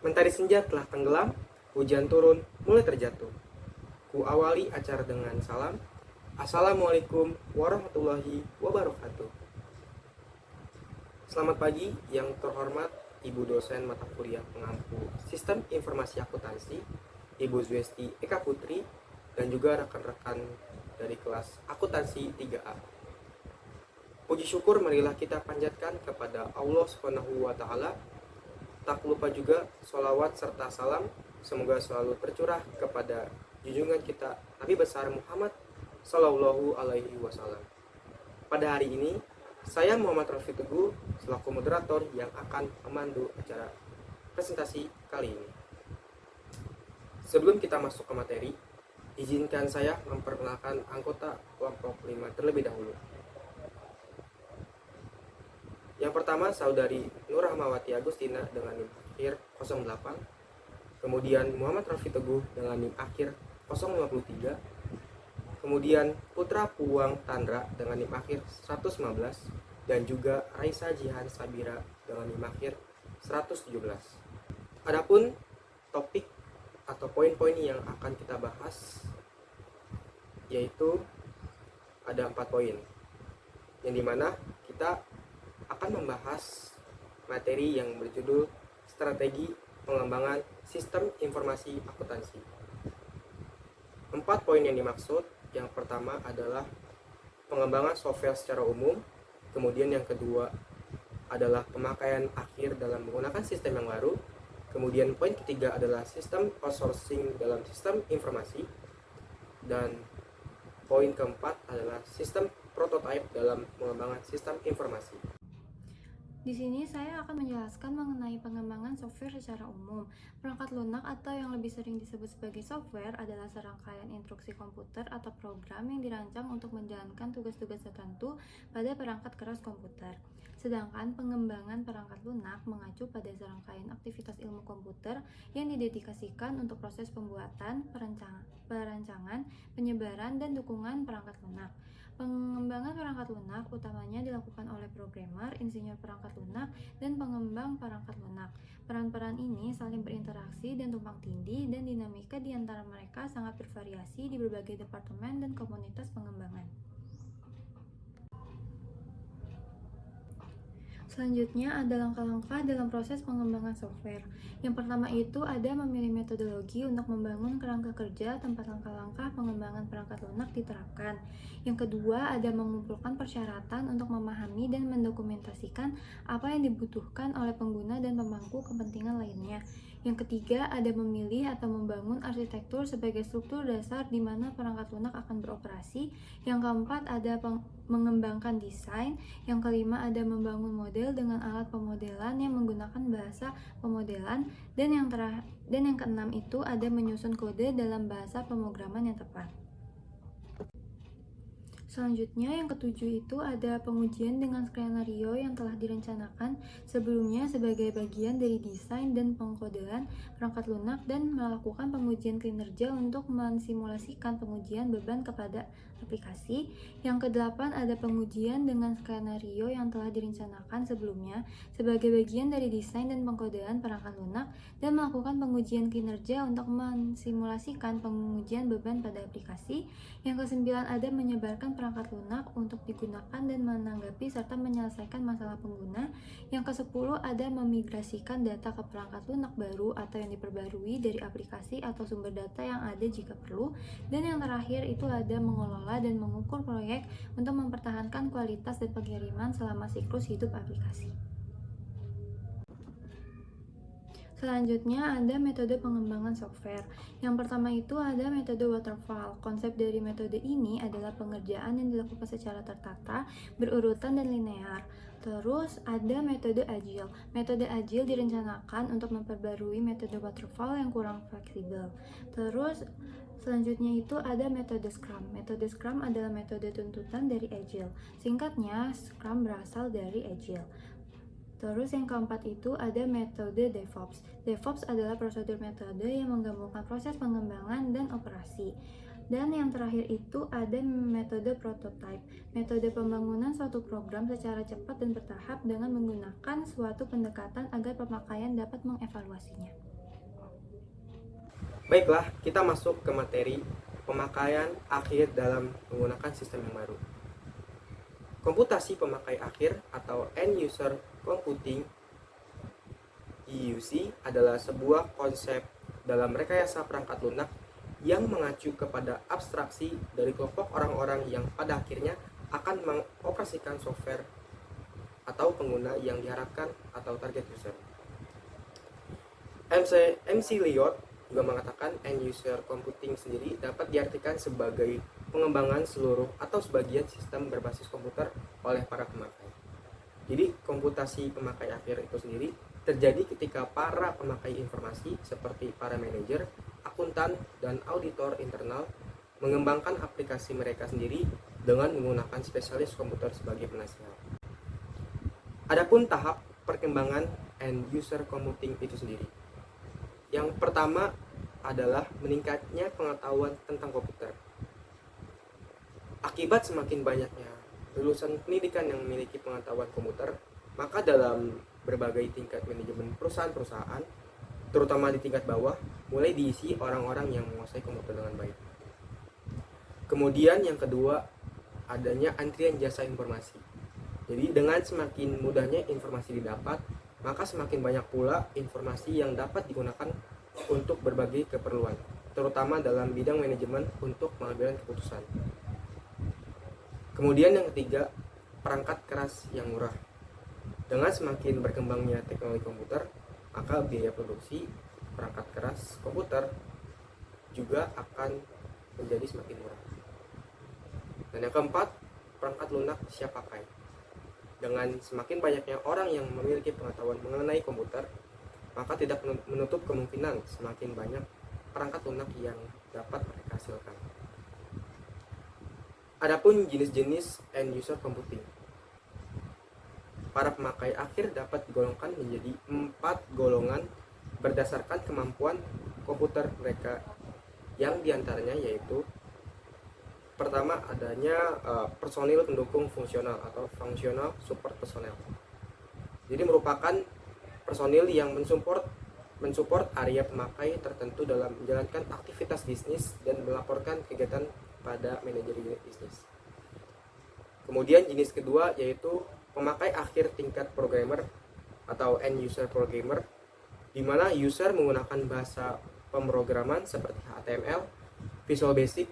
Mentari senja telah tenggelam, hujan turun, mulai terjatuh. Ku awali acara dengan salam. Assalamualaikum warahmatullahi wabarakatuh. Selamat pagi yang terhormat Ibu dosen mata kuliah pengampu Sistem Informasi Akuntansi, Ibu Zwesti Eka Putri, dan juga rekan-rekan dari kelas Akuntansi 3A. Puji syukur marilah kita panjatkan kepada Allah Subhanahu wa Ta'ala. Tak lupa juga sholawat serta salam semoga selalu tercurah kepada junjungan kita Nabi besar Muhammad Sallallahu Alaihi Wasallam. Pada hari ini, saya Muhammad Rafi Teguh selaku moderator yang akan memandu acara presentasi kali ini. Sebelum kita masuk ke materi, izinkan saya memperkenalkan anggota kelompok 5 terlebih dahulu. Yang pertama, saudari Nur Rahmawati Agustina dengan NIM akhir 08. Kemudian Muhammad Rafi Teguh dengan NIM akhir 053. Kemudian Putra Puwang Tandra dengan NIM akhir 115. Dan juga Raisa Jihan Sabira dengan NIM akhir 117. Adapun topik atau poin-poin yang akan kita bahas yaitu ada 4 poin, yang dimana kita akan membahas materi yang berjudul Strategi Pengembangan Sistem Informasi Akuntansi. 4 poin yang dimaksud, yang pertama adalah pengembangan software secara umum, kemudian yang kedua adalah pemakaian akhir dalam menggunakan sistem yang baru, kemudian poin ketiga adalah sistem outsourcing dalam sistem informasi, dan poin keempat adalah sistem prototype dalam pengembangan sistem informasi. Di sini saya akan menjelaskan mengenai pengembangan software secara umum. Perangkat lunak atau yang lebih sering disebut sebagai software adalah serangkaian instruksi komputer atau program yang dirancang untuk menjalankan tugas-tugas tertentu pada perangkat keras komputer. Sedangkan pengembangan perangkat lunak mengacu pada serangkaian aktivitas ilmu komputer yang didedikasikan untuk proses pembuatan, perancangan, penyebaran, dan dukungan perangkat lunak. Pengembangan perangkat lunak utamanya dilakukan oleh programmer, insinyur perangkat lunak, dan pengembang perangkat lunak. Peran-peran ini saling berinteraksi dan tumpang tindih, dan dinamika di antara mereka sangat bervariasi di berbagai departemen dan komunitas pengembangan. Selanjutnya ada langkah-langkah dalam proses pengembangan software. Yang pertama itu ada memilih metodologi untuk membangun kerangka kerja tempat langkah-langkah pengembangan perangkat lunak diterapkan. Yang kedua ada mengumpulkan persyaratan untuk memahami dan mendokumentasikan apa yang dibutuhkan oleh pengguna dan pemangku kepentingan lainnya. Yang ketiga ada memilih atau membangun arsitektur sebagai struktur dasar di mana perangkat lunak akan beroperasi. Yang keempat ada mengembangkan desain. Yang kelima ada membangun model dengan alat pemodelan yang menggunakan bahasa pemodelan, dan yang keenam itu ada menyusun kode dalam bahasa pemrograman yang tepat. Selanjutnya yang ketujuh itu ada pengujian dengan skenario yang telah direncanakan sebelumnya sebagai bagian dari desain dan pengkodean perangkat lunak, dan melakukan pengujian kinerja untuk mensimulasikan pengujian beban kepada aplikasi. Yang kedelapan ada pengujian dengan skenario yang telah direncanakan sebelumnya sebagai bagian dari desain dan pengkodean perangkat lunak, dan melakukan pengujian kinerja untuk mensimulasikan pengujian beban pada aplikasi. Yang kesembilan ada menyebarkan perangkat lunak untuk digunakan dan menanggapi serta menyelesaikan masalah pengguna. Yang ke-10 ada memigrasikan data ke perangkat lunak baru atau yang diperbarui dari aplikasi atau sumber data yang ada jika perlu. Dan yang terakhir itu ada mengelola dan mengukur proyek untuk mempertahankan kualitas dan pengiriman selama siklus hidup aplikasi. Selanjutnya ada metode pengembangan software. Yang pertama itu ada metode waterfall. Konsep dari metode ini adalah pengerjaan yang dilakukan secara tertata, berurutan, dan linear. Terus ada metode agile. Metode agile direncanakan untuk memperbarui metode waterfall yang kurang fleksibel. Terus selanjutnya itu ada metode Scrum. Metode Scrum adalah metode tuntutan dari Agile. Singkatnya, Scrum berasal dari Agile. Terus yang keempat itu ada metode DevOps. DevOps adalah prosedur metode yang menggabungkan proses pengembangan dan operasi. Dan yang terakhir itu ada metode prototype, metode pembangunan suatu program secara cepat dan bertahap dengan menggunakan suatu pendekatan agar pemakaian dapat mengevaluasinya. Baiklah, kita masuk ke materi pemakaian akhir dalam menggunakan sistem yang baru. Komputasi pemakai akhir atau End User Computing EUC adalah sebuah konsep dalam rekayasa perangkat lunak yang mengacu kepada abstraksi dari kelompok orang-orang yang pada akhirnya akan mengoperasikan software atau pengguna yang diharapkan atau target user. MC Liot juga mengatakan End User Computing sendiri dapat diartikan sebagai pengembangan seluruh atau sebagian sistem berbasis komputer oleh para pemakai. Jadi komputasi pemakai akhir itu sendiri terjadi ketika para pemakai informasi seperti para manajer, akuntan, dan auditor internal mengembangkan aplikasi mereka sendiri dengan menggunakan spesialis komputer sebagai penasihat. Adapun tahap perkembangan End User Computing itu sendiri. Yang pertama adalah meningkatnya pengetahuan tentang komputer. Akibat semakin banyaknya lulusan pendidikan yang memiliki pengetahuan komputer, maka dalam berbagai tingkat manajemen perusahaan-perusahaan, terutama di tingkat bawah, mulai diisi orang-orang yang menguasai komputer dengan baik. Kemudian yang kedua, adanya antrian jasa informasi. Jadi dengan semakin mudahnya informasi didapat, maka semakin banyak pula informasi yang dapat digunakan untuk berbagai keperluan, terutama dalam bidang manajemen untuk pengambilan keputusan. Kemudian yang ketiga, perangkat keras yang murah. Dengan semakin berkembangnya teknologi komputer, maka biaya produksi perangkat keras komputer juga akan menjadi semakin murah. Dan yang keempat, perangkat lunak siap pakai. Dengan semakin banyaknya orang yang memiliki pengetahuan mengenai komputer, maka tidak menutup kemungkinan semakin banyak perangkat lunak yang dapat mereka hasilkan. Adapun jenis-jenis End User Computing, para pemakai akhir dapat digolongkan menjadi 4 golongan berdasarkan kemampuan komputer mereka, yang diantaranya yaitu pertama adanya personil pendukung fungsional atau functional support personnel. Jadi merupakan personil yang mensupport area pemakai tertentu dalam menjalankan aktivitas bisnis dan melaporkan kegiatan pada manajer unit bisnis. Kemudian jenis kedua yaitu pemakai akhir tingkat programmer atau End User Programmer, di mana user menggunakan bahasa pemrograman seperti HTML, Visual Basic,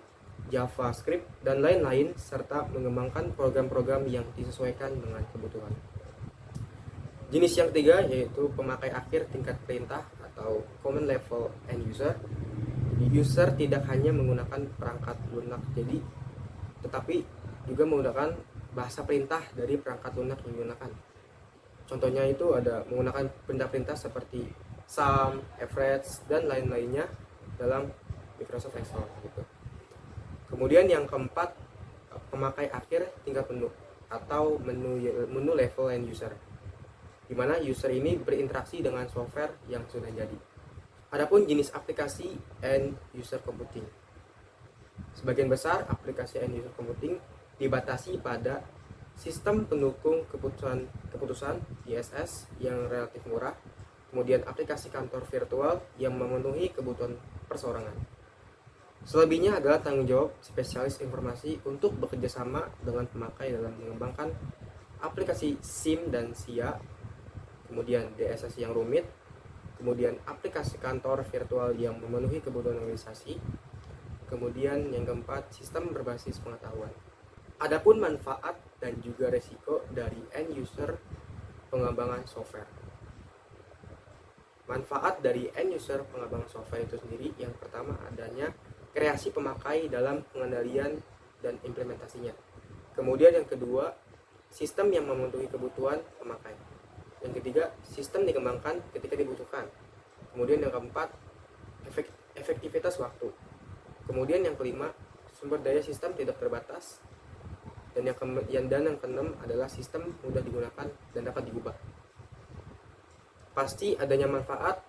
JavaScript, dan lain-lain, serta mengembangkan program-program yang disesuaikan dengan kebutuhan. Jenis yang ketiga yaitu pemakai akhir tingkat perintah atau Command Level End User. User tidak hanya menggunakan perangkat lunak tetapi juga menggunakan bahasa perintah dari perangkat lunak yang digunakan. Contohnya itu ada menggunakan perintah-perintah seperti sum, average, dan lain-lainnya dalam Microsoft Excel gitu. Kemudian yang keempat, pemakai akhir tingkat menu atau menu level End User, di mana user ini berinteraksi dengan software yang sudah jadi. Adapun jenis aplikasi End User Computing, sebagian besar aplikasi End User Computing dibatasi pada sistem pendukung keputusan ISS yang relatif murah, kemudian aplikasi kantor virtual yang memenuhi kebutuhan perseorangan. Selebihnya adalah tanggung jawab spesialis informasi untuk bekerja sama dengan pemakai dalam mengembangkan aplikasi SIM dan SIA, kemudian DSS yang rumit, kemudian aplikasi kantor virtual yang memenuhi kebutuhan organisasi, kemudian yang keempat, sistem berbasis pengetahuan. Adapun manfaat dan juga resiko dari End User pengembangan software. Manfaat dari End User pengembangan software itu sendiri, yang pertama adanya kreasi pemakai dalam pengendalian dan implementasinya. Kemudian yang kedua, sistem yang memenuhi kebutuhan pemakai. Yang ketiga, sistem dikembangkan ketika dibutuhkan. Kemudian yang keempat, efektivitas waktu. Kemudian yang kelima, sumber daya sistem tidak terbatas. Dan yang keenam adalah sistem mudah digunakan dan dapat diubah. Pasti adanya manfaat,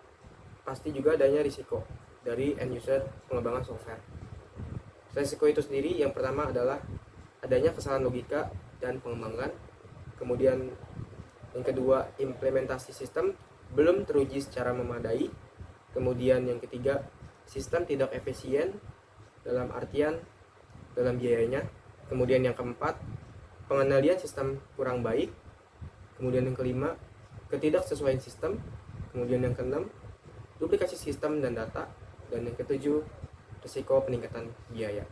pasti juga adanya risiko dari End User pengembangan software. Resiko itu sendiri yang pertama adalah adanya kesalahan logika dan pengembangan. Kemudian yang kedua, implementasi sistem belum teruji secara memadai. Kemudian yang ketiga, sistem tidak efisien dalam artian dalam biayanya. Kemudian yang keempat, pengendalian sistem kurang baik. Kemudian yang kelima, ketidaksesuaian sistem. Kemudian yang keenam, duplikasi sistem dan data. Dan yang ketujuh, risiko peningkatan biaya.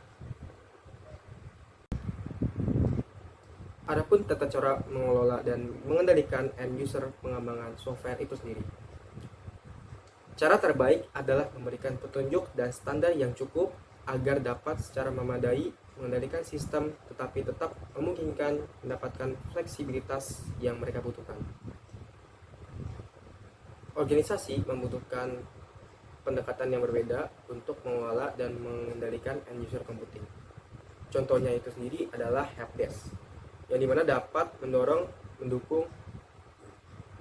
Adapun tata cara mengelola dan mengendalikan end user pengembangan software itu sendiri. Cara terbaik adalah memberikan petunjuk dan standar yang cukup agar dapat secara memadai mengendalikan sistem tetapi tetap memungkinkan mendapatkan fleksibilitas yang mereka butuhkan. Organisasi membutuhkan pendekatan yang berbeda untuk mengelola dan mengendalikan end user computing. Contohnya itu sendiri adalah helpdesk, yang dimana dapat mendorong, mendukung,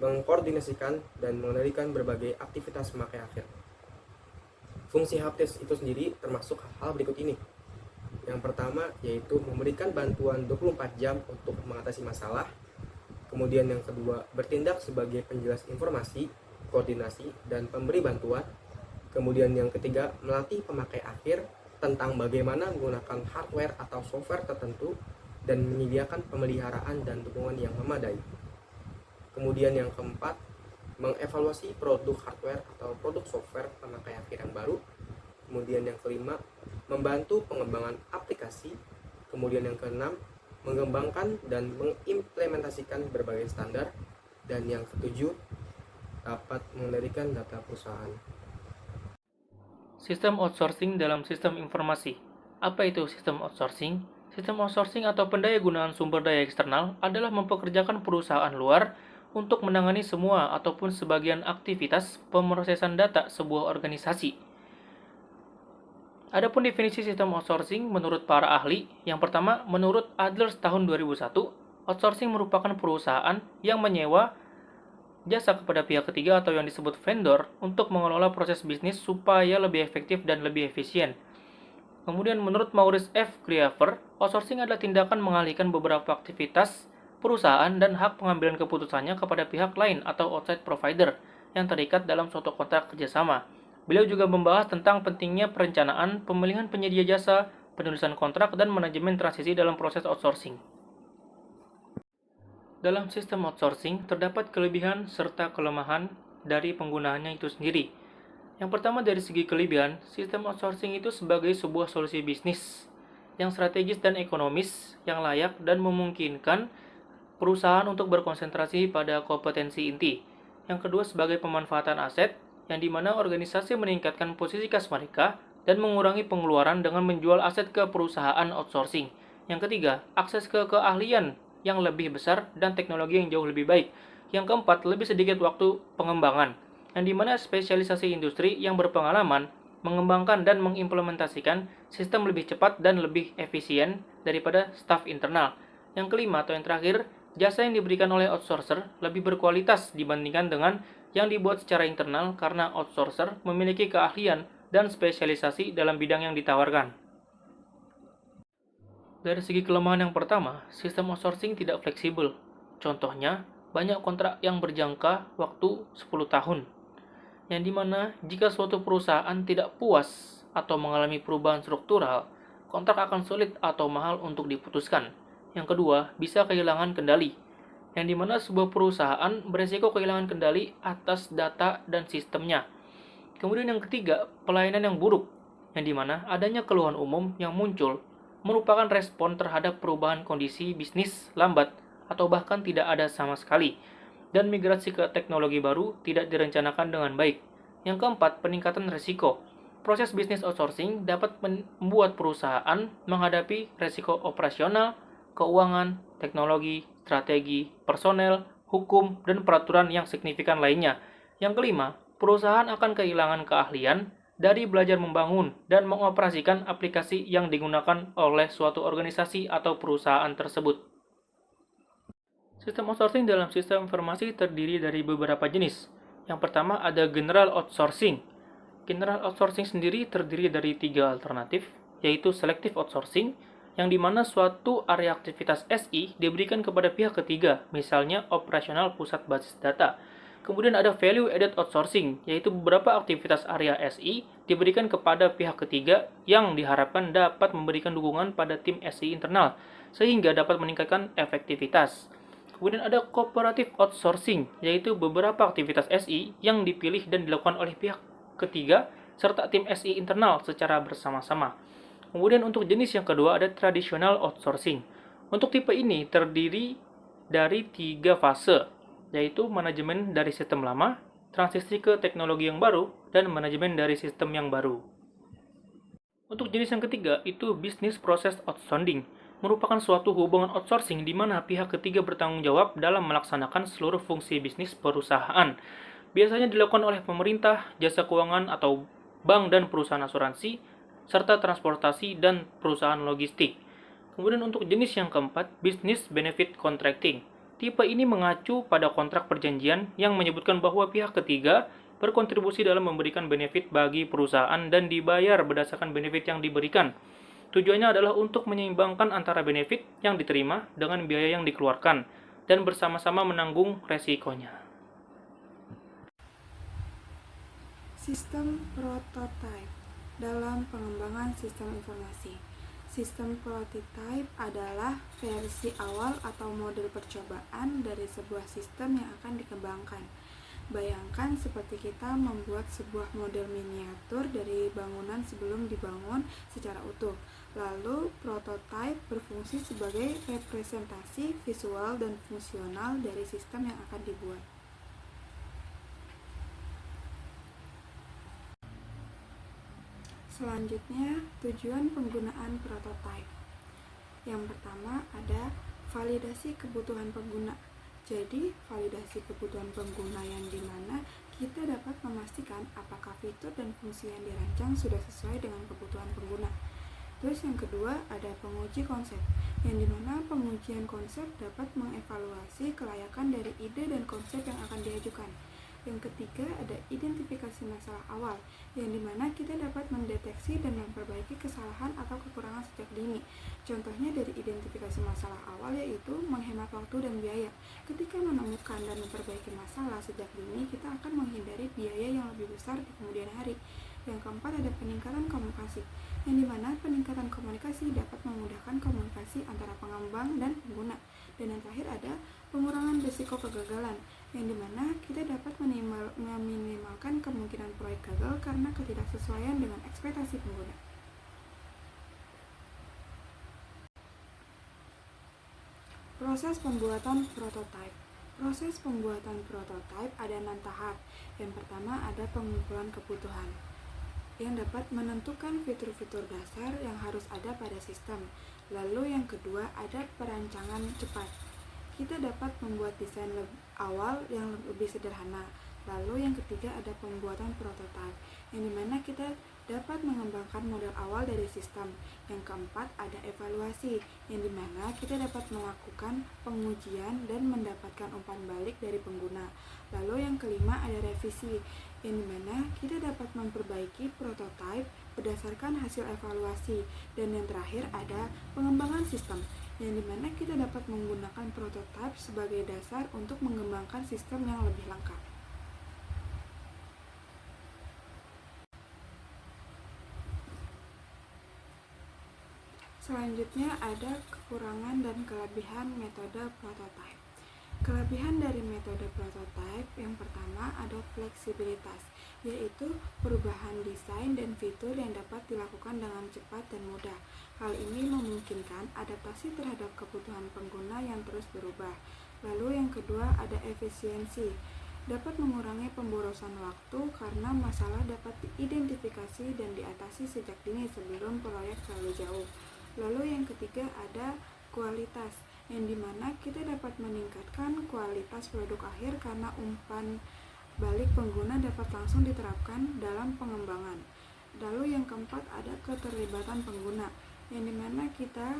mengkoordinasikan, dan mengendalikan berbagai aktivitas pemakai akhir. Fungsi helpdesk itu sendiri termasuk hal berikut ini. Yang pertama yaitu memberikan bantuan 24 jam untuk mengatasi masalah. Kemudian yang kedua, bertindak sebagai penjelas informasi, koordinasi, dan pemberi bantuan. Kemudian yang ketiga, melatih pemakai akhir tentang bagaimana menggunakan hardware atau software tertentu dan menyediakan pemeliharaan dan dukungan yang memadai. Kemudian yang keempat, mengevaluasi produk hardware atau produk software pemakai akhir yang baru. Kemudian yang kelima, membantu pengembangan aplikasi. Kemudian yang keenam, mengembangkan dan mengimplementasikan berbagai standar. Dan yang ketujuh, dapat mengendalikan data perusahaan. Sistem outsourcing dalam sistem informasi. Apa itu sistem outsourcing? Sistem outsourcing atau pendayagunaan sumber daya eksternal adalah mempekerjakan perusahaan luar untuk menangani semua ataupun sebagian aktivitas pemrosesan data sebuah organisasi. Adapun definisi sistem outsourcing menurut para ahli, yang pertama, menurut Adler tahun 2001, outsourcing merupakan perusahaan yang menyewa jasa kepada pihak ketiga atau yang disebut vendor untuk mengelola proses bisnis supaya lebih efektif dan lebih efisien. Kemudian menurut Maurice F. Creaver, outsourcing adalah tindakan mengalihkan beberapa aktivitas perusahaan dan hak pengambilan keputusannya kepada pihak lain atau outside provider yang terikat dalam suatu kontrak kerjasama. Beliau juga membahas tentang pentingnya perencanaan, pemilihan penyedia jasa, penulisan kontrak, dan manajemen transisi dalam proses outsourcing. Dalam sistem outsourcing, terdapat kelebihan serta kelemahan dari penggunaannya itu sendiri. Yang pertama, dari segi kelebihan, sistem outsourcing itu sebagai sebuah solusi bisnis yang strategis dan ekonomis, yang layak dan memungkinkan perusahaan untuk berkonsentrasi pada kompetensi inti. Yang kedua, sebagai pemanfaatan aset, yang dimana organisasi meningkatkan posisi kas mereka dan mengurangi pengeluaran dengan menjual aset ke perusahaan outsourcing. Yang ketiga, akses ke keahlian yang lebih besar dan teknologi yang jauh lebih baik. Yang keempat, lebih sedikit waktu pengembangan, yang dimana spesialisasi industri yang berpengalaman mengembangkan dan mengimplementasikan sistem lebih cepat dan lebih efisien daripada staf internal. Yang kelima atau yang terakhir, jasa yang diberikan oleh outsourcer lebih berkualitas dibandingkan dengan yang dibuat secara internal karena outsourcer memiliki keahlian dan spesialisasi dalam bidang yang ditawarkan. Dari segi kelemahan yang pertama, sistem outsourcing tidak fleksibel. Contohnya, banyak kontrak yang berjangka waktu 10 tahun. Yang dimana jika suatu perusahaan tidak puas atau mengalami perubahan struktural, kontrak akan sulit atau mahal untuk diputuskan. Yang kedua, bisa kehilangan kendali, yang dimana sebuah perusahaan beresiko kehilangan kendali atas data dan sistemnya. Kemudian yang ketiga, pelayanan yang buruk, yang dimana adanya keluhan umum yang muncul merupakan respon terhadap perubahan kondisi bisnis lambat atau bahkan tidak ada sama sekali, dan migrasi ke teknologi baru tidak direncanakan dengan baik. Yang keempat, peningkatan risiko. Proses bisnis outsourcing dapat membuat perusahaan menghadapi risiko operasional, keuangan, teknologi, strategi, personel, hukum, dan peraturan yang signifikan lainnya. Yang kelima, perusahaan akan kehilangan keahlian dari belajar membangun dan mengoperasikan aplikasi yang digunakan oleh suatu organisasi atau perusahaan tersebut. Sistem outsourcing dalam sistem informasi terdiri dari beberapa jenis. Yang pertama ada general outsourcing. General outsourcing sendiri terdiri dari 3 alternatif. yaitu selective outsourcing, yang dimana suatu area aktivitas SI diberikan kepada pihak ketiga, misalnya operasional pusat basis data. Kemudian ada value added outsourcing, yaitu beberapa aktivitas area SI diberikan kepada pihak ketiga yang diharapkan dapat memberikan dukungan pada tim SI internal, sehingga dapat meningkatkan efektivitas. Kemudian ada cooperative outsourcing, yaitu beberapa aktivitas SI yang dipilih dan dilakukan oleh pihak ketiga serta tim SI internal secara bersama-sama. Kemudian untuk jenis yang kedua ada traditional outsourcing. Untuk tipe ini terdiri dari 3 fase, yaitu manajemen dari sistem lama, transisi ke teknologi yang baru, dan manajemen dari sistem yang baru. Untuk jenis yang ketiga itu business process outsourcing, merupakan suatu hubungan outsourcing di mana pihak ketiga bertanggung jawab dalam melaksanakan seluruh fungsi bisnis perusahaan. Biasanya dilakukan oleh pemerintah, jasa keuangan atau bank dan perusahaan asuransi, serta transportasi dan perusahaan logistik. Kemudian untuk jenis yang keempat, business benefit contracting. Tipe ini mengacu pada kontrak perjanjian yang menyebutkan bahwa pihak ketiga berkontribusi dalam memberikan benefit bagi perusahaan dan dibayar berdasarkan benefit yang diberikan. Tujuannya adalah untuk menyeimbangkan antara benefit yang diterima dengan biaya yang dikeluarkan dan bersama-sama menanggung resikonya. Sistem prototype dalam pengembangan sistem informasi. Sistem prototype adalah versi awal atau model percobaan dari sebuah sistem yang akan dikembangkan. Bayangkan seperti kita membuat sebuah model miniatur dari bangunan sebelum dibangun secara utuh. Lalu, prototype berfungsi sebagai representasi visual dan fungsional dari sistem yang akan dibuat. Selanjutnya, tujuan penggunaan prototype. Yang pertama ada validasi kebutuhan pengguna. Jadi, validasi kebutuhan pengguna yang dimana kita dapat memastikan apakah fitur dan fungsi yang dirancang sudah sesuai dengan kebutuhan pengguna. Terus yang kedua ada penguji konsep, yang dimana pengujian konsep dapat mengevaluasi kelayakan dari ide dan konsep yang akan diajukan. Yang ketiga ada identifikasi masalah awal, yang dimana kita dapat mendeteksi dan memperbaiki kesalahan atau kekurangan sejak dini. Contohnya dari identifikasi masalah awal yaitu menghemat waktu dan biaya. Ketika menemukan dan memperbaiki masalah sejak dini, kita akan menghindari biaya yang lebih besar di kemudian hari. Yang keempat ada peningkatan komunikasi, yang dimana peningkatan komunikasi dapat memudahkan komunikasi antara pengembang dan pengguna. Dan yang terakhir ada pengurangan risiko kegagalan, yang dimana kita dapat meminimalkan kemungkinan proyek gagal karena ketidaksesuaian dengan ekspektasi pengguna. Proses pembuatan prototipe. Proses pembuatan prototipe ada 6 tahap. Yang pertama ada pengumpulan kebutuhan, yang dapat menentukan fitur-fitur dasar yang harus ada pada sistem. Lalu yang kedua ada perancangan cepat. Kita dapat membuat desain awal yang lebih sederhana. Lalu yang ketiga ada pembuatan prototipe, yang dimana kita dapat mengembangkan model awal dari sistem. Yang keempat ada evaluasi, yang dimana kita dapat melakukan pengujian dan mendapatkan umpan balik dari pengguna. Lalu yang kelima ada revisi, yang dimana kita dapat memperbaiki prototipe berdasarkan hasil evaluasi. Dan yang terakhir ada pengembangan sistem, yang dimana kita dapat menggunakan prototipe sebagai dasar untuk mengembangkan sistem yang lebih lengkap. Selanjutnya ada kekurangan dan kelebihan metode prototipe. Kelebihan dari metode prototipe yang pertama ada fleksibilitas, yaitu perubahan desain dan fitur yang dapat dilakukan dengan cepat dan mudah. Hal ini memungkinkan adaptasi terhadap kebutuhan pengguna yang terus berubah. Lalu yang kedua ada efisiensi, dapat mengurangi pemborosan waktu karena masalah dapat diidentifikasi dan diatasi sejak dini sebelum proyek terlalu jauh. Lalu yang ketiga ada kualitas, yang dimana kita dapat meningkatkan kualitas produk akhir karena umpan balik pengguna dapat langsung diterapkan dalam pengembangan. Lalu yang keempat ada keterlibatan pengguna, yang dimana kita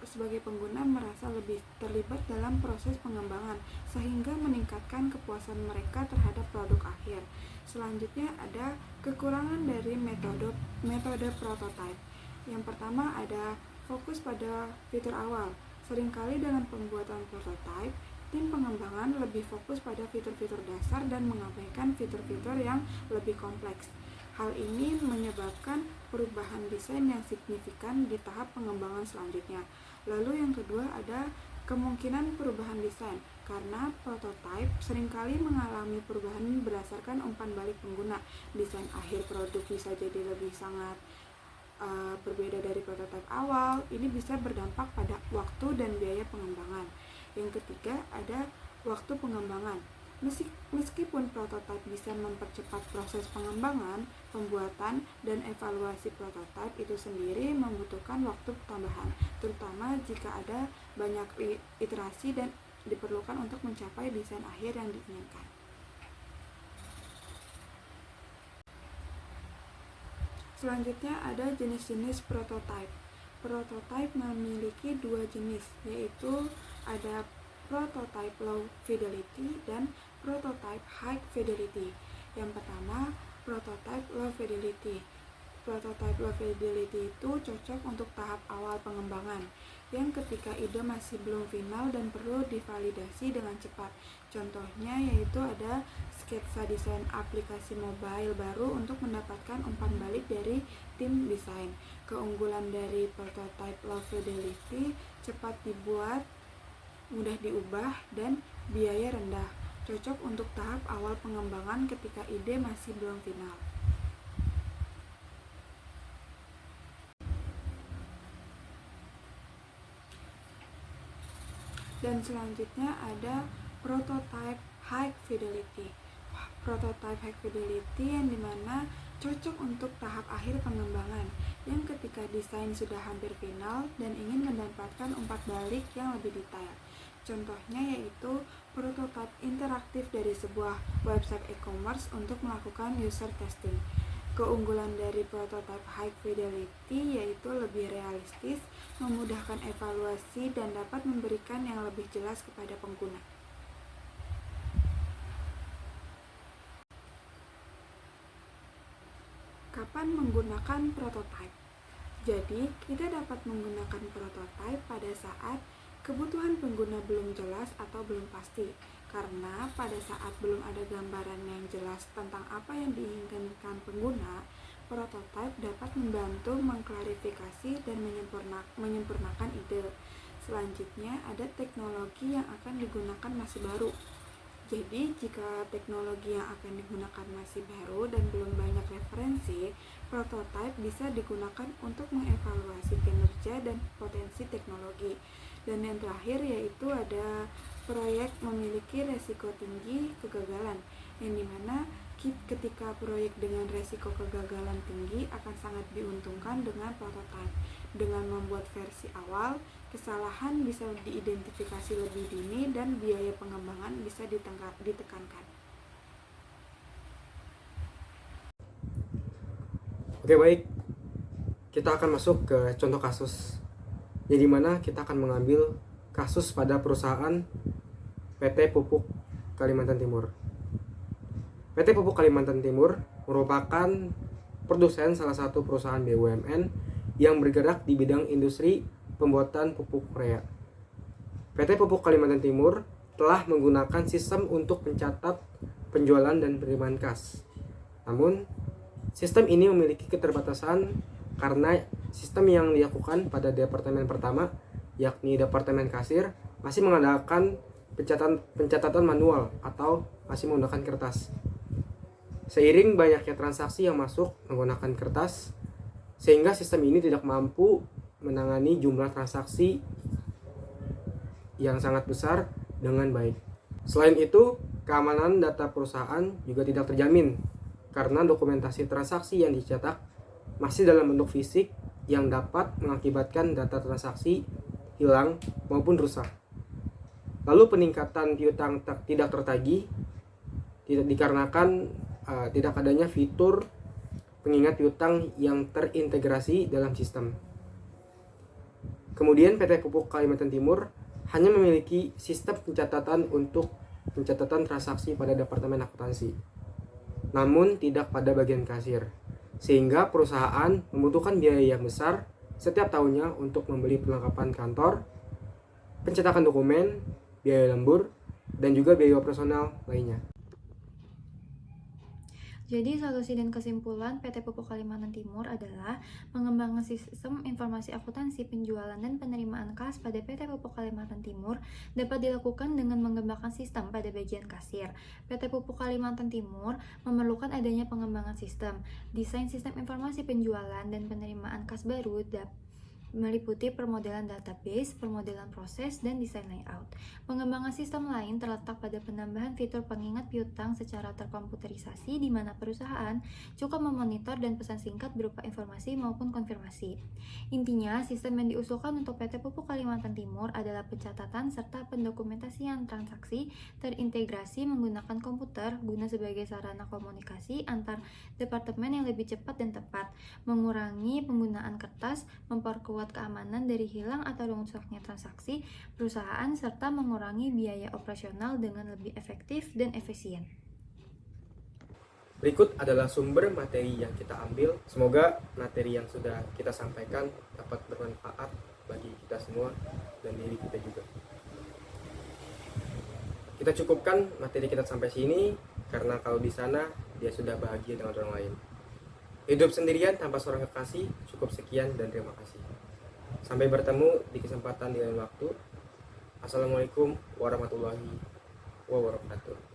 sebagai pengguna merasa lebih terlibat dalam proses pengembangan sehingga meningkatkan kepuasan mereka terhadap produk akhir. Selanjutnya ada kekurangan dari metode prototipe, Yang pertama ada fokus pada fitur awal. Seringkali dalam pembuatan prototipe, tim pengembangan lebih fokus pada fitur-fitur dasar dan mengabaikan fitur-fitur yang lebih kompleks. Hal ini menyebabkan perubahan desain yang signifikan di tahap pengembangan selanjutnya. Lalu yang kedua ada kemungkinan perubahan desain, karena prototipe seringkali mengalami perubahan berdasarkan umpan balik pengguna. Desain akhir produk bisa jadi lebih sangat berbeda dari prototipe awal. Ini bisa berdampak pada waktu dan biaya pengembangan. Yang ketiga ada waktu pengembangan. Meskipun prototipe bisa mempercepat proses pengembangan, pembuatan, dan evaluasi prototipe itu sendiri membutuhkan waktu tambahan, terutama jika ada banyak iterasi dan diperlukan untuk mencapai desain akhir yang diinginkan. Selanjutnya ada jenis-jenis prototipe. Prototipe memiliki dua jenis, yaitu ada prototype low fidelity dan prototype high fidelity. Yang pertama, prototype low fidelity. Prototype low fidelity itu cocok untuk tahap awal pengembangan, yang ketika ide masih belum final dan perlu divalidasi dengan cepat. Contohnya yaitu ada sketsa desain aplikasi mobile baru untuk mendapatkan umpan balik dari tim desain. Keunggulan dari prototype low fidelity, cepat dibuat, mudah diubah, dan biaya rendah. Cocok untuk tahap awal pengembangan ketika ide masih belum final. Dan selanjutnya ada prototype high fidelity. Prototype high fidelity yang dimana cocok untuk tahap akhir pengembangan, yang ketika desain sudah hampir final dan ingin mendapatkan umpan balik yang lebih detail. Contohnya yaitu prototipe interaktif dari sebuah website e-commerce untuk melakukan user testing. Keunggulan dari prototipe high fidelity yaitu lebih realistis, memudahkan evaluasi, dan dapat memberikan yang lebih jelas kepada pengguna. Kapan menggunakan prototipe? Jadi, kita dapat menggunakan prototipe pada saat kebutuhan pengguna belum jelas atau belum pasti, karena pada saat belum ada gambaran yang jelas tentang apa yang diinginkan pengguna, prototipe dapat membantu mengklarifikasi dan menyempurnakan ide. Selanjutnya ada teknologi yang akan digunakan masih baru. Jadi, jika teknologi yang akan digunakan masih baru dan belum banyak referensi, prototipe bisa digunakan untuk mengevaluasi kinerja dan potensi teknologi. Dan yang terakhir yaitu ada proyek memiliki resiko tinggi kegagalan, yang dimana ketika proyek dengan resiko kegagalan tinggi akan sangat diuntungkan dengan prototipe. Dengan membuat versi awal, kesalahan bisa diidentifikasi lebih dini dan biaya pengembangan bisa ditekankan. Oke, baik. Kita akan masuk ke contoh kasus. Jadi mana kita akan mengambil kasus pada perusahaan PT Pupuk Kalimantan Timur. PT Pupuk Kalimantan Timur merupakan produsen salah satu perusahaan BUMN yang bergerak di bidang industri pembuatan pupuk urea. PT Pupuk Kalimantan Timur telah menggunakan sistem untuk mencatat penjualan dan penerimaan kas. Namun, sistem ini memiliki keterbatasan karena sistem yang dilakukan pada departemen pertama, yakni departemen kasir, masih mengandalkan pencatatan manual atau masih menggunakan kertas. Seiring banyaknya transaksi yang masuk menggunakan kertas, sehingga sistem ini tidak mampu menangani jumlah transaksi yang sangat besar dengan baik. Selain itu, keamanan data perusahaan juga tidak terjamin karena dokumentasi transaksi yang dicetak masih dalam bentuk fisik yang dapat mengakibatkan data transaksi hilang maupun rusak. Lalu peningkatan piutang tidak tertagih dikarenakan tidak adanya fitur pengingat piutang yang terintegrasi dalam sistem. Kemudian PT Pupuk Kalimantan Timur hanya memiliki sistem pencatatan untuk pencatatan transaksi pada departemen akuntansi, namun tidak pada bagian kasir, sehingga perusahaan membutuhkan biaya yang besar setiap tahunnya untuk membeli perlengkapan kantor, pencetakan dokumen, biaya lembur, dan juga biaya operasional lainnya. Jadi solusi dan kesimpulan PT Pupuk Kalimantan Timur adalah mengembangkan sistem informasi akuntansi penjualan dan penerimaan kas pada PT Pupuk Kalimantan Timur dapat dilakukan dengan mengembangkan sistem pada bagian kasir. PT Pupuk Kalimantan Timur memerlukan adanya pengembangan sistem, desain sistem informasi penjualan dan penerimaan kas baru meliputi permodelan database, permodelan proses, dan desain layout. Pengembangan sistem lain terletak pada penambahan fitur pengingat piutang secara terkomputerisasi di mana perusahaan cukup memonitor dan pesan singkat berupa informasi maupun konfirmasi. Intinya, sistem yang diusulkan untuk PT Pupuk Kalimantan Timur adalah pencatatan serta pendokumentasian transaksi terintegrasi menggunakan komputer guna sebagai sarana komunikasi antar departemen yang lebih cepat dan tepat, mengurangi penggunaan kertas, memperkuat keamanan dari hilang atau rusaknya transaksi perusahaan, serta mengurangi biaya operasional dengan lebih efektif dan efisien. Berikut adalah sumber materi yang kita ambil. Semoga materi yang sudah kita sampaikan dapat bermanfaat bagi kita semua dan diri kita juga. Kita cukupkan materi kita sampai sini karena kalau di sana dia sudah bahagia dengan orang lain. Hidup sendirian tanpa seorang kekasih. Cukup sekian dan terima kasih. Sampai bertemu di kesempatan di lain waktu. Assalamualaikum warahmatullahi wabarakatuh.